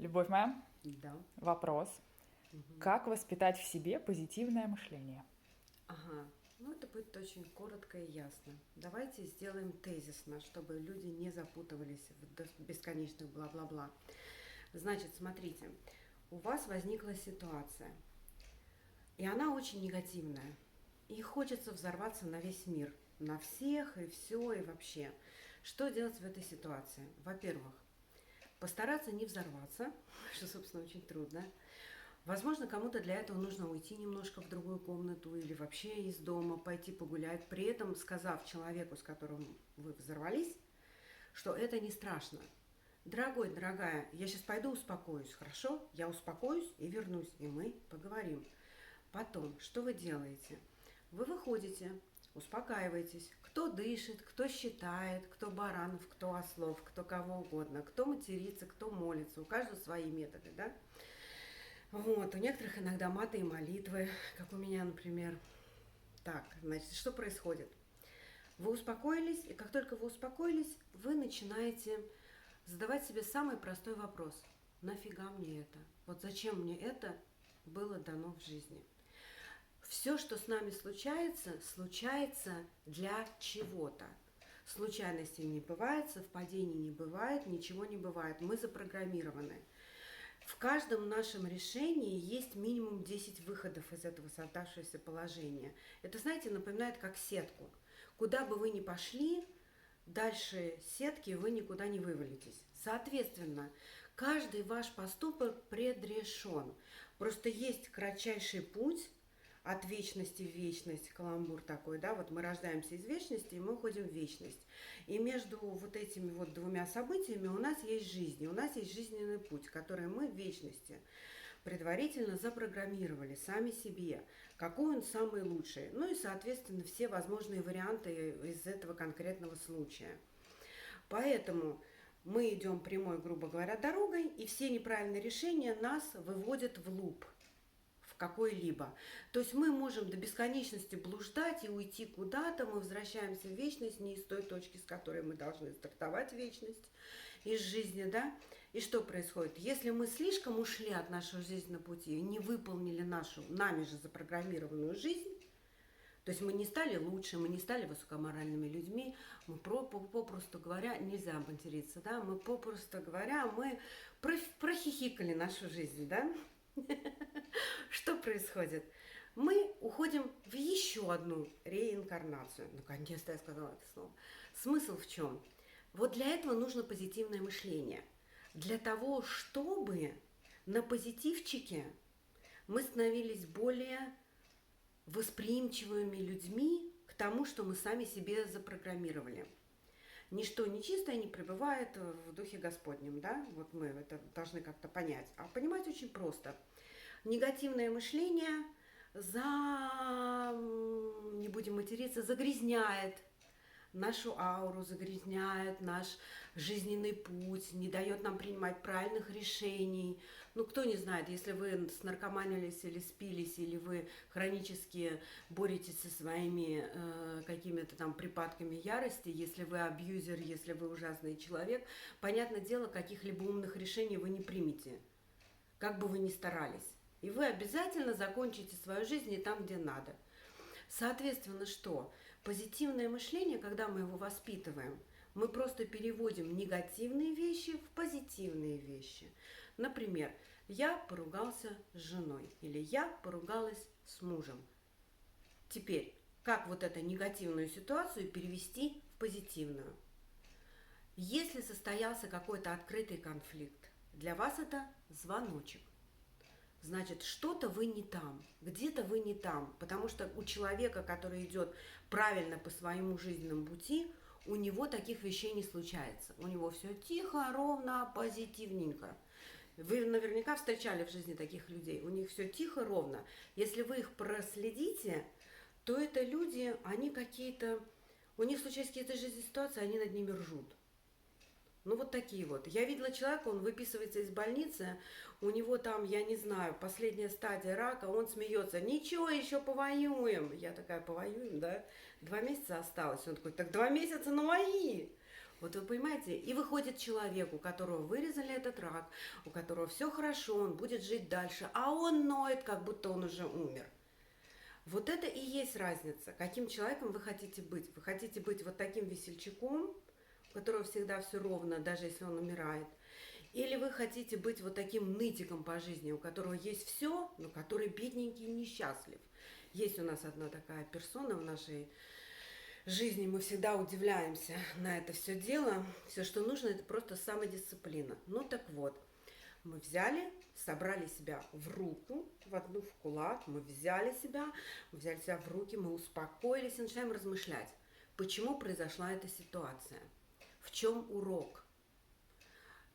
Любовь моя, Да. вопрос. Мгм. Как воспитать в себе позитивное мышление? Ага. Ну, это будет очень коротко и ясно. Давайте сделаем тезисно, чтобы люди не запутывались в бесконечных бла-бла-бла. Значит, смотрите, у вас возникла ситуация, и она очень негативная. И хочется взорваться на весь мир, на всех и все, и вообще. Что делать в этой ситуации? Во-первых, постараться не взорваться, что, собственно, очень трудно. Возможно, кому-то для этого нужно уйти немножко в другую комнату или вообще из дома, пойти погулять, при этом сказав человеку, с которым вы взорвались, что это не страшно. Дорогой, дорогая, я сейчас пойду успокоюсь, хорошо? Я успокоюсь и вернусь, и мы поговорим. Потом, что вы делаете? Вы выходите, успокаиваетесь. Кто дышит, кто считает, кто баранов, кто ослов, кто кого угодно, кто матерится, кто молится. У каждого свои методы, да? Вот, у некоторых иногда маты и молитвы, как у меня, например. Так, значит, что происходит? Вы успокоились, и как только вы успокоились, вы начинаете задавать себе самый простой вопрос. Нафига мне это? Вот зачем мне это было дано в жизни? Все, что с нами случается, случается для чего-то. Случайностей не бывает, совпадений не бывает, ничего не бывает. Мы запрограммированы. В каждом нашем решении есть минимум 10 выходов из этого создавшегося положения. Это, знаете, напоминает как сетку. Куда бы вы ни пошли, дальше сетки вы никуда не вывалитесь. Соответственно, каждый ваш поступок предрешен. Просто есть кратчайший путь от вечности в вечность, каламбур такой, да, вот мы рождаемся из вечности, и мы уходим в вечность. И между вот этими вот двумя событиями у нас есть жизнь, у нас есть жизненный путь, который мы в вечности предварительно запрограммировали сами себе, какой он самый лучший, ну и, соответственно, все возможные варианты из этого конкретного случая. Поэтому мы идем прямой, грубо говоря, дорогой, и все неправильные решения нас выводят в луп в какой-либо. То есть мы можем до бесконечности блуждать и уйти куда-то, мы возвращаемся в вечность не из той точки, с которой мы должны стартовать вечность из жизни, да? И что происходит? Если мы слишком ушли от нашего жизненного пути и не выполнили нашу, нами же запрограммированную жизнь, то есть мы не стали лучше, мы не стали высокоморальными людьми, мы попросту говоря, нельзя материться, да, мы попросту говоря, мы прохихикали нашу жизнь, да. Что происходит? Мы уходим в еще одну реинкарнацию. Наконец-то я сказала это слово. Смысл в чем? Вот для этого нужно позитивное мышление. Для того, чтобы на позитивчике мы становились более восприимчивыми людьми к тому, что мы сами себе запрограммировали. Ничто нечистое не пребывает в Духе Господнем, да? Вот мы это должны как-то понять. А понимать очень просто. Негативное мышление не будем материться, загрязняет нашу ауру, загрязняет наш жизненный путь, не дает нам принимать правильных решений. Ну, кто не знает, если вы снаркоманились или спились, или вы хронически боретесь со своими какими-то там припадками ярости, если вы абьюзер, если вы ужасный человек, понятное дело, каких-либо умных решений вы не примете, как бы вы ни старались. И вы обязательно закончите свою жизнь не там, где надо. Соответственно, что? Позитивное мышление, когда мы его воспитываем, мы просто переводим негативные вещи в позитивные вещи. Например, я поругался с женой или я поругалась с мужем. Теперь, как вот эту негативную ситуацию перевести в позитивную? Если состоялся какой-то открытый конфликт, для вас это звоночек. Значит, что-то вы не там, где-то вы не там, потому что у человека, который идет правильно по своему жизненному пути, у него таких вещей не случается. У него все тихо, ровно, позитивненько. Вы наверняка встречали в жизни таких людей. У них все тихо, ровно. Если вы их проследите, то это люди, они какие-то... У них случаются какие-то жизненные ситуации, они над ними ржут. Ну, вот такие вот. Я видела человека, он выписывается из больницы, у него там, я не знаю, последняя стадия рака, он смеется. Ничего, еще повоюем. Я такая, повоюем, да? 2 месяца осталось. Он такой, так 2 месяца на мои. Вот вы понимаете, и выходит человек, у которого вырезали этот рак, у которого все хорошо, он будет жить дальше, а он ноет, как будто он уже умер. Вот это и есть разница, каким человеком вы хотите быть. Вы хотите быть вот таким весельчаком, у которого всегда все ровно, даже если он умирает. Или вы хотите быть вот таким нытиком по жизни, у которого есть все, но который бедненький и несчастлив. Есть у нас одна такая персона в нашей жизни, мы всегда удивляемся на это все дело. Все, что нужно, это просто самодисциплина. Ну так вот, мы взяли, собрали себя в руку, в одну в кулак, мы взяли себя в руки, мы успокоились и начинаем размышлять, почему произошла эта ситуация, в чем урок.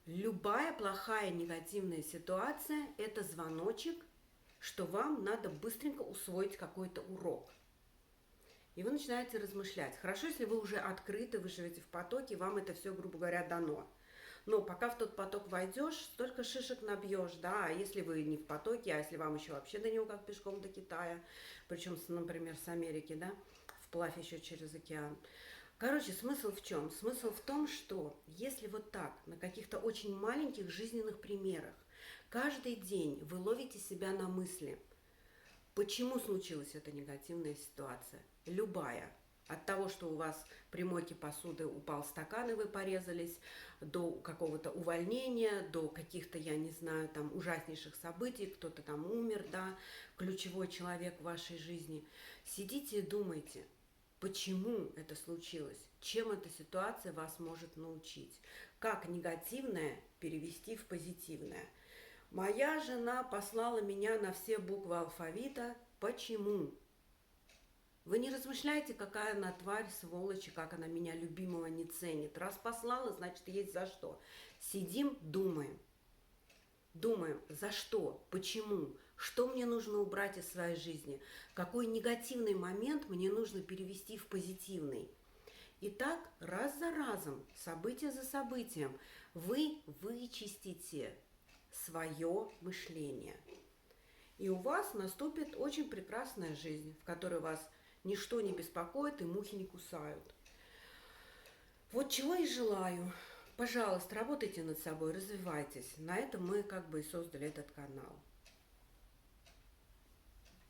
Любая плохая негативная ситуация – это звоночек, что вам надо быстренько усвоить какой-то урок. И вы начинаете размышлять. Хорошо, если вы уже открыты, вы живете в потоке, вам это все, грубо говоря, дано. Но пока в тот поток войдешь, столько шишек набьешь, да, а если вы не в потоке, а если вам еще вообще до него как пешком до Китая, причем, например, с Америки, да, вплавь еще через океан. Короче, смысл в чем? Смысл в том, что если вот так, на каких-то очень маленьких жизненных примерах, каждый день вы ловите себя на мысли, почему случилась эта негативная ситуация, любая, от того, что у вас при мойке посуды упал стакан и вы порезались, до какого-то увольнения, до каких-то, я не знаю, там ужаснейших событий, кто-то там умер, да, ключевой человек в вашей жизни. Сидите и думайте, почему это случилось, чем эта ситуация вас может научить, как негативное перевести в позитивное. Моя жена послала меня на все буквы алфавита. Почему? Вы не размышляете, какая она тварь, сволочь, и как она меня любимого не ценит. Раз послала, значит, есть за что. Сидим, думаем. Думаем, за что, почему, что мне нужно убрать из своей жизни, какой негативный момент мне нужно перевести в позитивный. И так, раз за разом, событие за событием, вы вычистите свое мышление. И у вас наступит очень прекрасная жизнь, в которой вас ничто не беспокоит и мухи не кусают. Вот чего и желаю. Пожалуйста, работайте над собой, развивайтесь. На этом мы как бы и создали этот канал.